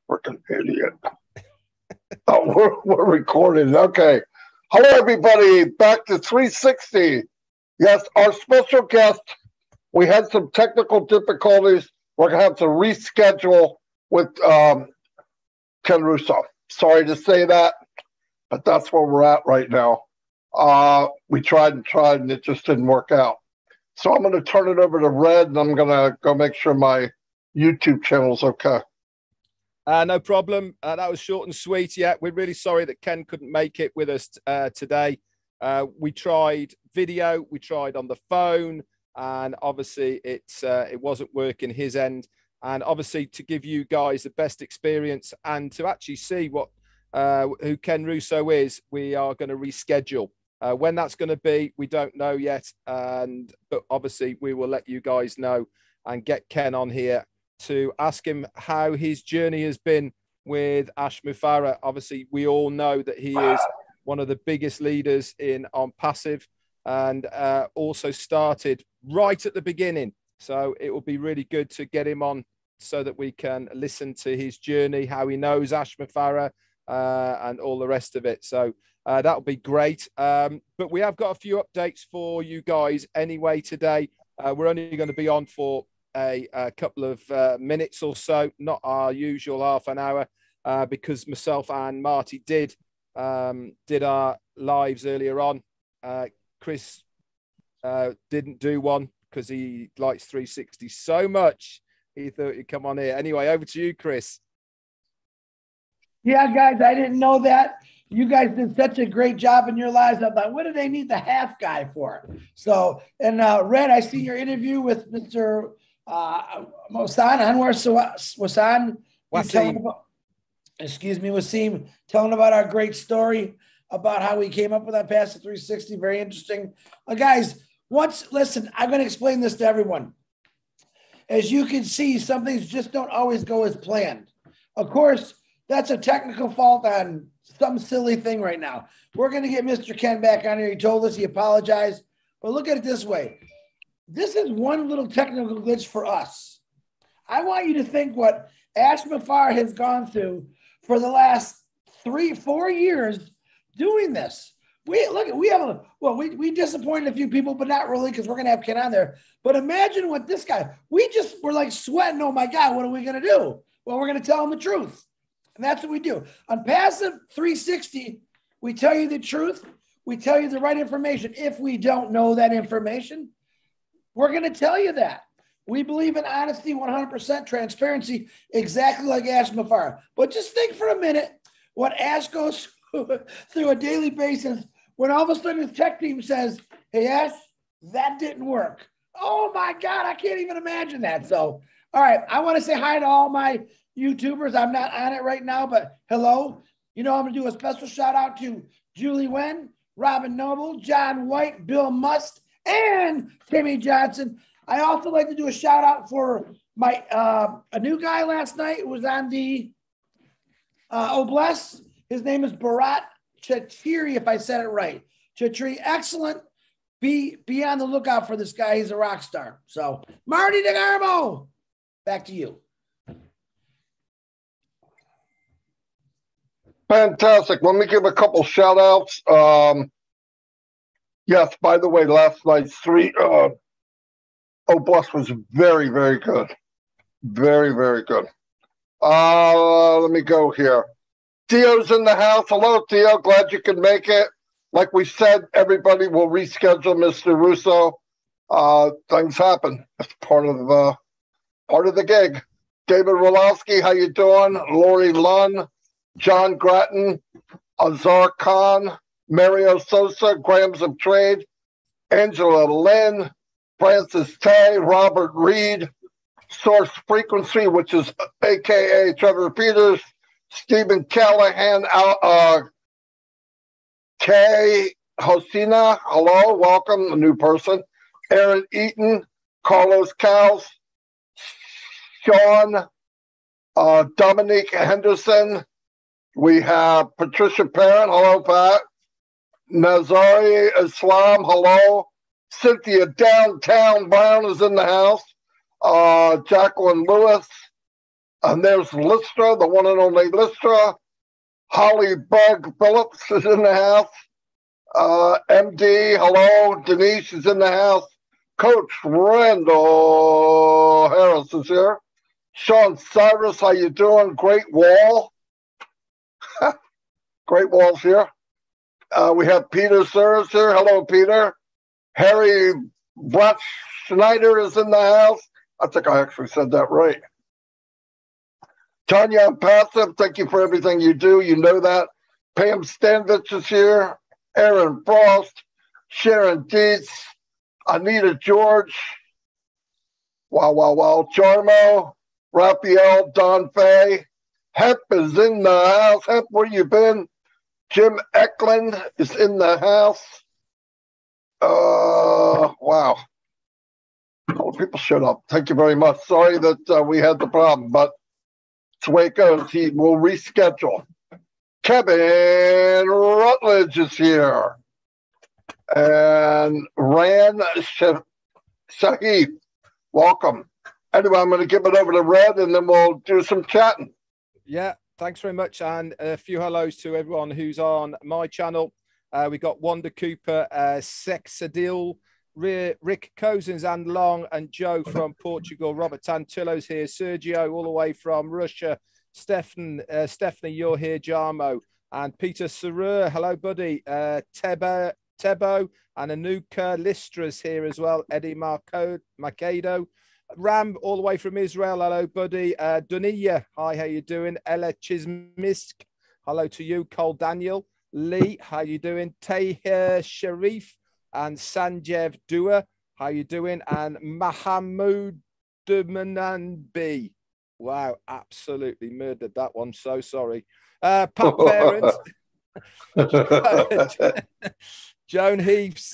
Freaking idiot. Oh, we're recording. Okay. Hello, everybody. Back to 360. Yes, our special guest. We had some technical difficulties. We're going to have to reschedule with Ken Russo. Sorry to say that, but that's where we're at right now. We tried and it just didn't work out. So I'm going to turn it over to Red, and I'm going to go make sure my YouTube channel is okay. No problem. That was short and sweet. Yeah, we're really sorry that Ken couldn't make it with us today. We tried video, we tried on the phone, and obviously it wasn't working his end. And obviously, to give you guys the best experience and to actually see what who Ken Russo is, we are going to reschedule. When that's going to be, we don't know yet. But obviously, we will let you guys know and get Ken on here to ask him how his journey has been with Ashma Farah. Obviously, we all know that he is one of the biggest leaders in ONPASSIVE and also started right at the beginning. So it will be really good to get him on so that we can listen to his journey, how he knows Ashma Farah and all the rest of it. So that'll be great. But we have got a few updates for you guys anyway today. We're only going to be on for a couple of minutes or so, not our usual half an hour, because myself and Marty did our lives earlier on. Chris didn't do one because he likes 360 so much. He thought he'd come on here. Anyway, over to you, Chris. Yeah, guys, I didn't know that. You guys did such a great job in your lives. I thought, what do they need the half guy for? So, and Red, I see your interview with Mr. Mosan, Anwar Wasim. Wasim, telling about our great story about how we came up with that pass to 360. Very interesting. Guys, listen, I'm going to explain this to everyone. As you can see, some things just don't always go as planned. Of course, that's a technical fault on some silly thing right now. We're going to get Mr. Ken back on here. He told us, he apologized. But look at it this way. This is one little technical glitch for us. I want you to think what Ashma Farah has gone through for the last 3-4 years doing this. We disappointed a few people, but not really, because we're going to have Ken on there. But imagine what this guy, we're like sweating. Oh my God, what are we going to do? Well, we're going to tell him the truth. And that's what we do. On Passive 360, we tell you the truth. We tell you the right information. If we don't know that information, we're going to tell you that. We believe in honesty, 100% transparency, exactly like Ashma Farah. But just think for a minute what Ash goes through a daily basis when all of a sudden his tech team says, hey, Ash, that didn't work. Oh, my God, I can't even imagine that. So, all right, I want to say hi to all my YouTubers. I'm not on it right now, but hello. You know, I'm going to do a special shout out to Julie Wen, Robin Noble, John White, Bill Must, and Timmy Johnson. I also like to do a shout out for my a new guy last night who was on the Bless. His name is Bharat Chatiri, if I said it right. Chatiri, excellent. Be on the lookout for this guy. He's a rock star. So, Marty DeGarmo, back to you. Fantastic. Let me give a couple shout outs. Yes, by the way, last night's Bless was very, very good. Very, very good. Let me go here. Theo's in the house. Hello, Theo. Glad you could make it. Like we said, everybody will reschedule Mr. Russo. Things happen. It's part of the gig. David Rolowski, how you doing? Lori Lunn, John Grattan, Azar Khan, Mario Sosa, Grams of Trade, Angela Lynn, Francis Tay, Robert Reed, Source Frequency, which is AKA Trevor Peters, Stephen Callahan, Kay Hosina, hello, welcome, a new person, Aaron Eaton, Carlos Cows, Sean, Dominique Henderson, we have Patricia Parent, hello, Pat, Nazari Islam, hello, Cynthia Downtown Brown is in the house, Jacqueline Lewis, And there's Lystra, the one and only Lystra. Holly Bug Phillips is in the house. MD, hello. Denise is in the house. Coach Randall Harris is here. Sean Cyrus, how you doing? Great Wall. Great Wall's here. We have Peter Sears here. Hello, Peter. Harry Brett Schneider is in the house. I think I actually said that right. Tanya ONPASSIVE, thank you for everything you do. You know that. Pam Stanvich is here. Aaron Frost. Sharon Dietz. Anita George. Wow. Jarmo. Raphael. Don Fay. Hep is in the house. Hep, where you been? Jim Eklund is in the house. Wow. Oh, people showed up. Thank you very much. Sorry that we had the problem, but it's the way it goes. He will reschedule. Kevin Rutledge is here. And Ran Shahid, welcome. Anyway, I'm going to give it over to Red, and then we'll do some chatting. Yeah, thanks very much. And a few hellos to everyone who's on my channel. We got Wanda Cooper, Sexadil, Rick Cousins and Long, and Joe from Portugal. Robert Tantillo's here. Sergio all the way from Russia. Stephanie, you're here. Jarmo and Peter Saru. Hello, buddy. Tebo and Anuka Listra's here as well. Eddie Macado. Ram all the way from Israel. Hello, buddy. Duniya, hi, how you doing? Ella Chismisk, hello to you. Cole Daniel. Lee, how you doing? Tahir Sharif and Sanjeev Dua, how you doing? And Mahamoud Dumananbi. Wow, absolutely murdered that one. So sorry. Pat Parents. Joan Heaps.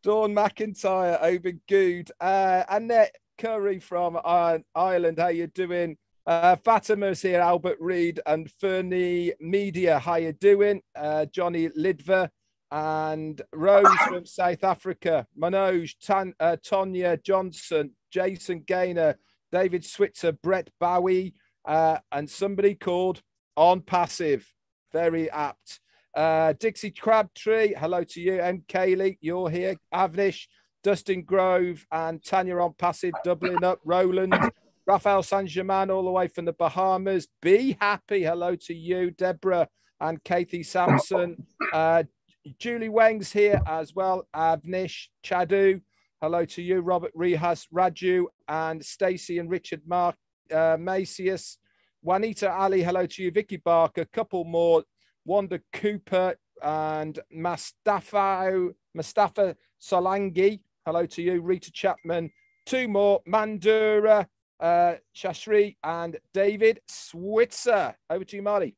Dawn McIntyre, Oban Good, Annette Curry from Ireland, how you doing? Fatima's here, Albert Reed and Fernie Media, how you doing? Johnny Lidver and Rose from South Africa, Manoj, Tonya Johnson, Jason Gaynor, David Switzer, Brett Bowie, and somebody called ONPASSIVE, very apt. Dixie Crabtree, hello to you. M. Kaylee, you're here. Avnish, Dustin Grove, and Tanya ONPASSIVE, doubling up. Roland, Raphael Saint-Germain, all the way from the Bahamas. Be happy, hello to you. Deborah and Kathy Sampson. Julie Weng's here as well. Avnish, Chadu, hello to you. Robert Rehas, Raju, and Stacey and Richard Mark, Macius. Juanita Ali, hello to you. Vicky Barker, a couple more. Wanda Cooper and Mustafa Solangi. Hello to you. Rita Chapman. Two more. Mandura, Shashri, and David Switzer. Over to you, Marty.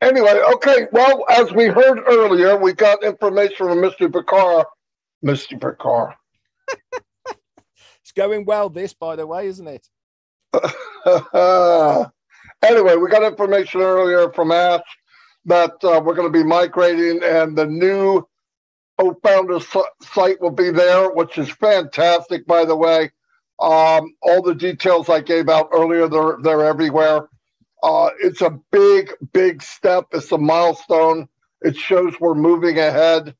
Anyway, okay. Well, as we heard earlier, we got information from Mr. Bakar. Mr. Bakar. It's going well, this, by the way, isn't it? Anyway, we got information earlier from Ash that we're going to be migrating, and the new founder site will be there, which is fantastic, by the way. All the details I gave out earlier, they're everywhere. It's a big step. It's a milestone. It shows we're moving ahead.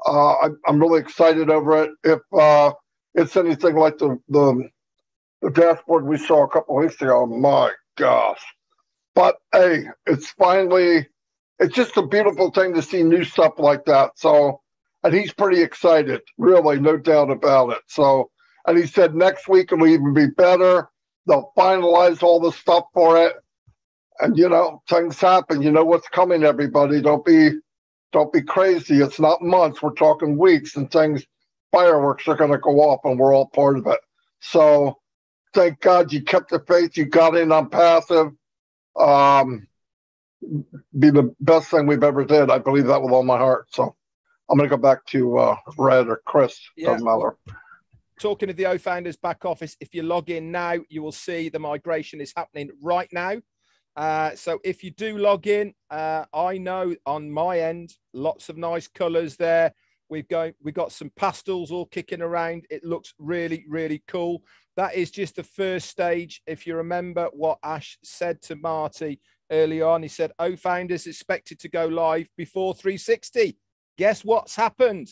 I'm really excited over it. If it's anything like the dashboard we saw a couple of weeks ago, my gosh. But hey, it's just a beautiful thing to see new stuff like that. So, and he's pretty excited, really, no doubt about it. So, and he said next week it'll even be better. They'll finalize all the stuff for it. And, you know, things happen. You know what's coming, everybody. Don't be crazy. It's not months. We're talking weeks, and fireworks are going to go off, and we're all part of it. So, thank God you kept the faith. You got in ONPASSIVE. Be the best thing we've ever did. I believe that with all my heart. So I'm going to go back to Red or Chris. Yeah. Doesn't matter. Talking of the O-Founders back office, if you log in now, you will see the migration is happening right now. So if you do log in, I know on my end, lots of nice colors there. We've got some pastels all kicking around. It looks really, really cool. That is just the first stage. If you remember what Ash said to Marty early on, he said, "Oh, Founders expected to go live before 360. Guess what's happened?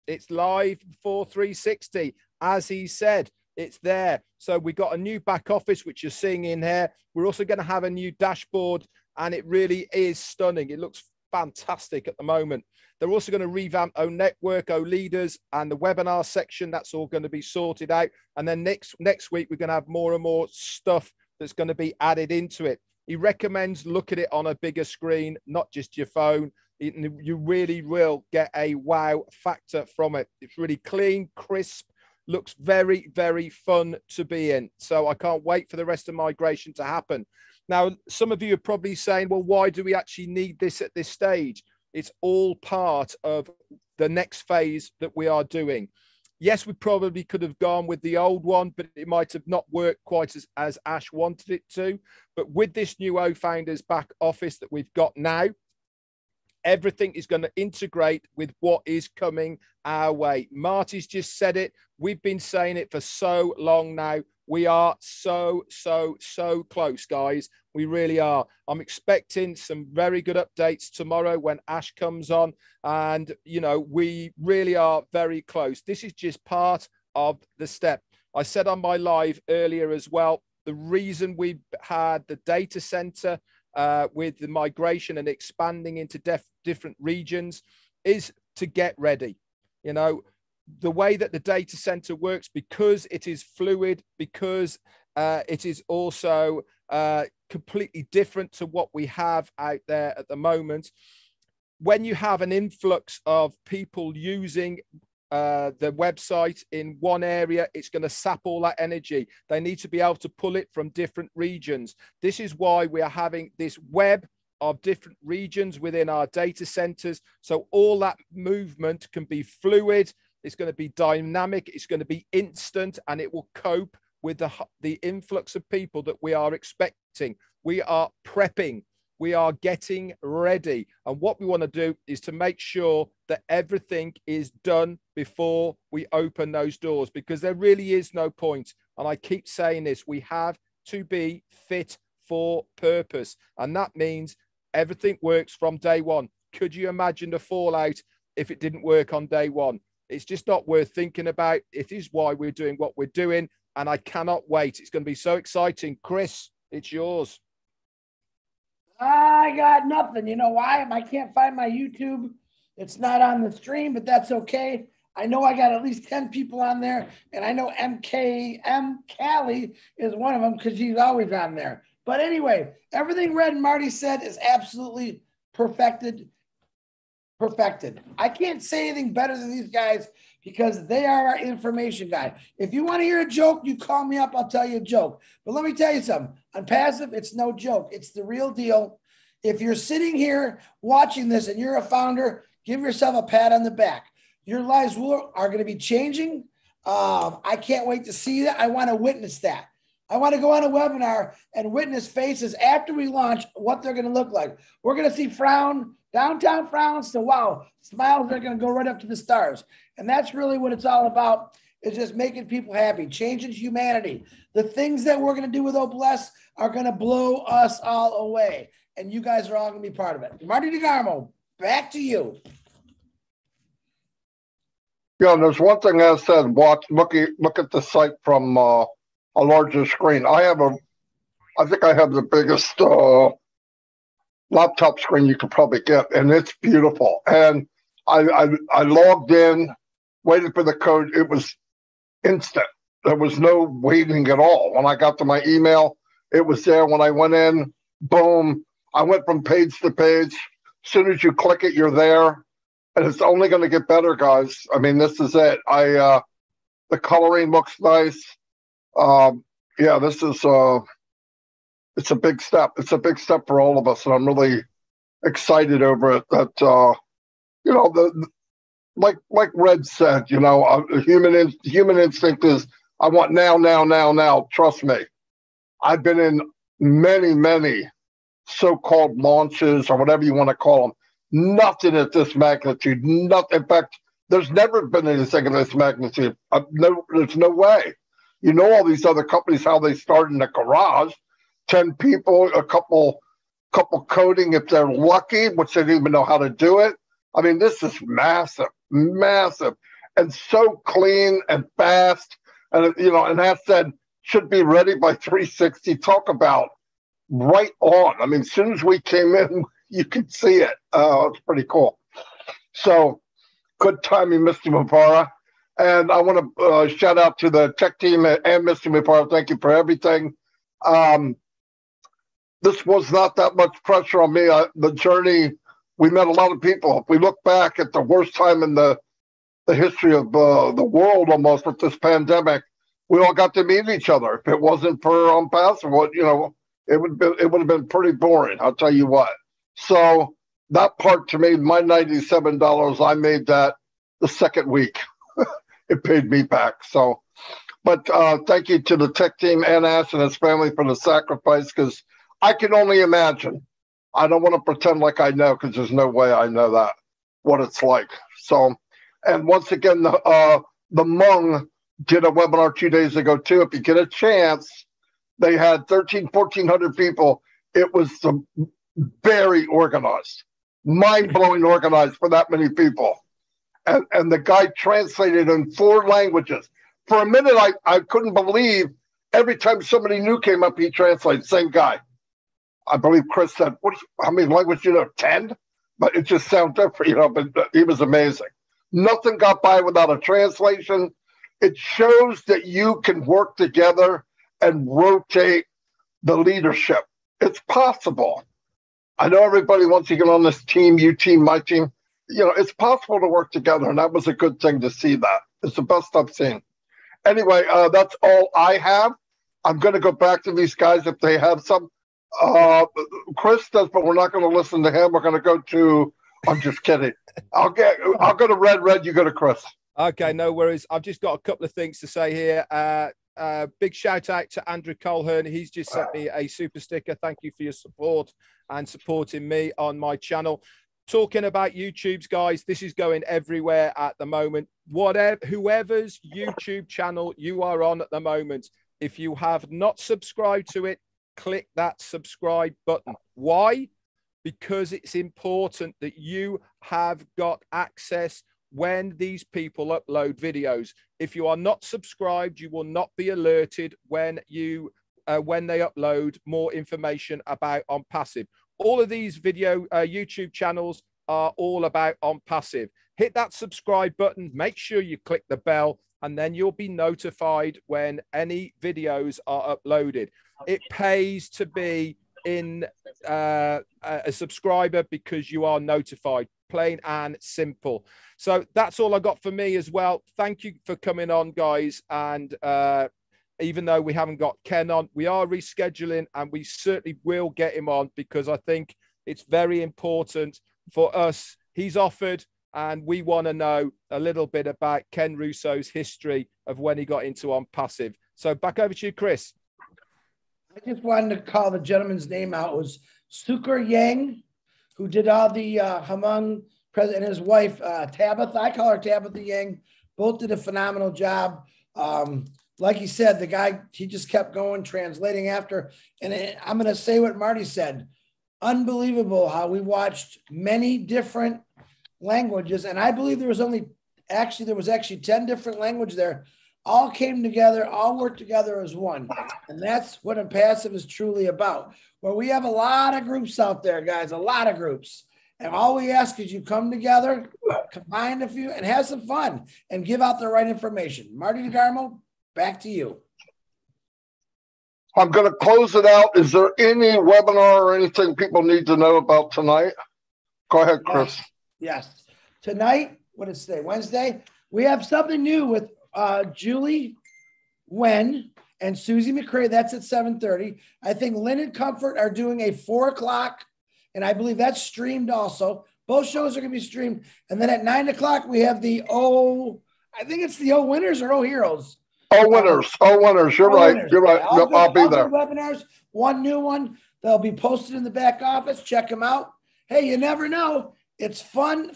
It's live before 360. As he said, it's there. So we got a new back office, which you're seeing in here. We're also going to have a new dashboard, and it really is stunning. It looks fantastic at the moment. They're also going to revamp O Network, O Leaders, and the webinar section. That's all going to be sorted out. And then next week, we're going to have more and more stuff that's going to be added into it. He recommends look at it on a bigger screen, not just your phone. You really will get a wow factor from it. It's really clean, crisp, looks very, very fun to be in. So I can't wait for the rest of migration to happen. Now, some of you are probably saying, well, why do we actually need this at this stage? It's all part of the next phase that we are doing. Yes, we probably could have gone with the old one, but it might have not worked quite as Ash wanted it to. But with this new O Founders back office that we've got now, everything is going to integrate with what is coming our way. Marty's just said it. We've been saying it for so long now. We are so close, guys. We really are. I'm expecting some very good updates tomorrow when Ash comes on. And, you know, we really are very close. This is just part of the step. I said on my live earlier as well, the reason we had the data center with the migration and expanding into different regions is to get ready. You know, the way that the data center works, because it is fluid, because it is also completely different to what we have out there at the moment. When you have an influx of people using the website in one area, it's going to sap all that energy. They need to be able to pull it from different regions. This is why we are having this web of different regions within our data centers. So all that movement can be fluid. It's going to be dynamic. It's going to be instant, and it will cope with the influx of people that we are expecting. We are prepping. We are getting ready. And what we want to do is to make sure that everything is done before we open those doors, because there really is no point. And I keep saying this, we have to be fit for purpose. And that means everything works from day one. Could you imagine the fallout if it didn't work on day one? It's just not worth thinking about. It is why we're doing what we're doing. And I cannot wait. It's going to be so exciting. Chris, it's yours. I got nothing. You know why? I can't find my YouTube. It's not on the stream, but that's okay. I know I got at least 10 people on there, and I know M. Callie is one of them because she's always on there. But anyway, everything Red Marty said is absolutely perfected. I can't say anything better than these guys because they are our information guy. If you want to hear a joke, you call me up, I'll tell you a joke. But let me tell you something. On Passive, it's no joke. It's the real deal. If you're sitting here watching this and you're a founder, give yourself a pat on the back. Your lives are going to be changing. I can't wait to see that. I want to witness that. I want to go on a webinar and witness faces after we launch what they're going to look like. We're going to see downtown frowns to wow, smiles that are going to go right up to the stars. And that's really what it's all about, is just making people happy, changing humanity. The things that we're going to do with Bless are going to blow us all away. And you guys are all going to be part of it. Marty DeGarmo, back to you. Yeah, there's one thing I said, look at the site from a larger screen. I think I have the biggest laptop screen you could probably get, and it's beautiful. And I logged in, waited for the code. It was instant. There was no waiting at all. When I got to my email, it was there. When I went in, boom, I went from page to page. As soon as you click it, you're there. And it's only going to get better, guys. I mean, this is it. The coloring looks nice. Yeah, this is it's a big step. It's a big step for all of us, and I'm really excited over it. That you know, like Red said, you know, human instinct is I want now. Trust me, I've been in many so-called launches or whatever you want to call them. Nothing at this magnitude. Nothing. In fact, There's never been anything of this magnitude. No, there's no way. You know, all these other companies, how they start in the garage, 10 people, a couple coding if they're lucky, which they didn't even know how to do it. I mean, this is massive, massive, and so clean and fast. And, you know, and that said, should be ready by 360. Talk about right on. I mean, as soon as we came in, you could see it. It's pretty cool. So good timing, Mr. Mubarak. And I want to shout out to the tech team and Mr. Mubarak. Thank you for everything. This was not that much pressure on me. The journey, we met a lot of people. If we look back at the worst time in the history of the world almost with this pandemic, we all got to meet each other. If it wasn't for ONPASSIVE, you know, it would have been pretty boring, I'll tell you what. So that part to me, my $97, I made that the second week. It paid me back. So, but thank you to the tech team and Ash and his family for the sacrifice, because I can only imagine. I don't want to pretend like I know, because there's no way I know that, what it's like. So, and once again, the Hmong did a webinar 2 days ago too. If you get a chance, they had 1,400 people. It was very organized, mind-blowing organized for that many people. And the guy translated in 4 languages. For a minute, I couldn't believe every time somebody new came up, he translated. Same guy. I believe Chris said, how many languages do you know? 10? But it just sounds different, you know, but he was amazing. Nothing got by without a translation. It shows that you can work together and rotate the leadership. It's possible. I know everybody wants to get on this team, you team, my team. You know, it's possible to work together, and that was a good thing to see that. It's the best I've seen. Anyway, that's all I have. I'm going to go back to these guys if they have some. Chris does, but we're not going to listen to him. We're going to go to, I'm just kidding. I'll go to Red, you go to Chris. Okay, no worries. I've just got a couple of things to say here. Big shout out to Andrew Colhern. He's just sent me a super sticker. Thank you for your support and supporting me on my channel. Talking about YouTube's, guys, this is going everywhere at the moment. Whoever's YouTube channel you are on at the moment, if you have not subscribed to it, click that subscribe button. Why? Because it's important that you have got access when these people upload videos. If you are not subscribed, you will not be alerted when they upload more information about ONPASSIVE. All of these YouTube channels are all about ONPASSIVE. Hit that subscribe button, make sure you click the bell, and then you'll be notified when any videos are uploaded. It pays to be in a subscriber because you are notified, plain and simple. So that's all I got for me as well. Thank you for coming on, guys. And even though we haven't got Ken on, we are rescheduling, and we certainly will get him on, because I think it's very important for us. He's offered, and we want to know a little bit about Ken Russo's history of when he got into ONPASSIVE. So back over to you, Chris. I just wanted to call the gentleman's name out. It was Sukur Yang, who did all the Hmong president, and his wife, Tabitha. I call her Tabitha Yang. Both did a phenomenal job. Like he said, the guy, he just kept going, translating after. And I'm going to say what Marty said. Unbelievable how we watched many different languages. And I believe there was actually 10 different languages there. All came together, all worked together as one. And that's what ONPASSIVE is truly about. Where we have a lot of groups out there, guys, a lot of groups. And all we ask is you come together, combine a few, and have some fun, and give out the right information. Marty DeGarmo, back to you. I'm going to close it out. Is there any webinar or anything people need to know about tonight? Go ahead, Chris. Yes. Tonight, what is today? Wednesday. We have something new with Julie Wen and Susie McCray. That's at 7:30. I think Lynn and Comfort are doing a 4 o'clock, and I believe that's streamed also. Both shows are going to be streamed. And then at 9 o'clock, we have I think it's the O Winners or O Heroes. Winners. You're right. Winners. You're right. Yep, I'll be there. Webinars, one new one. They'll be posted in the back office. Check them out. Hey, you never know. It's fun,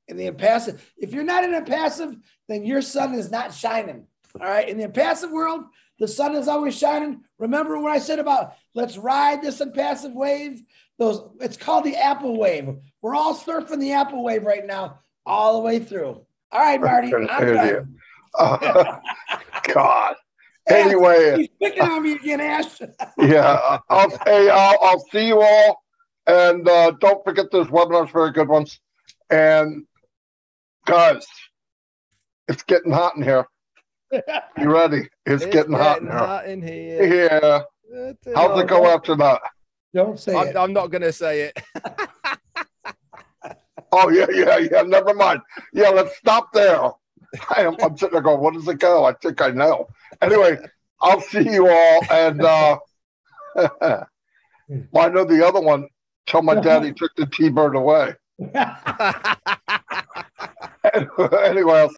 In the impassive, if you're not in impassive, then your sun is not shining. All right. In the impassive world, the sun is always shining. Remember what I said about let's ride this impassive wave? It's called the Apple wave. We're all surfing the Apple wave right now, all the way through. All right, Marty, I'm done. God. Anyway, he's picking on me again, Ash. Yeah, I'll see you all, and don't forget those webinars, very good ones. And guys, it's getting hot in here. You ready? It's getting hot in here. Yeah. How's it go after that? Don't say it. I'm not going to say it. Oh, yeah. Never mind. Yeah, let's stop there. I'm sitting there going, what does it go? I think I know. Anyway, I'll see you all. And well, I know the other one. Tell my daddy took the T-bird away. Anyway,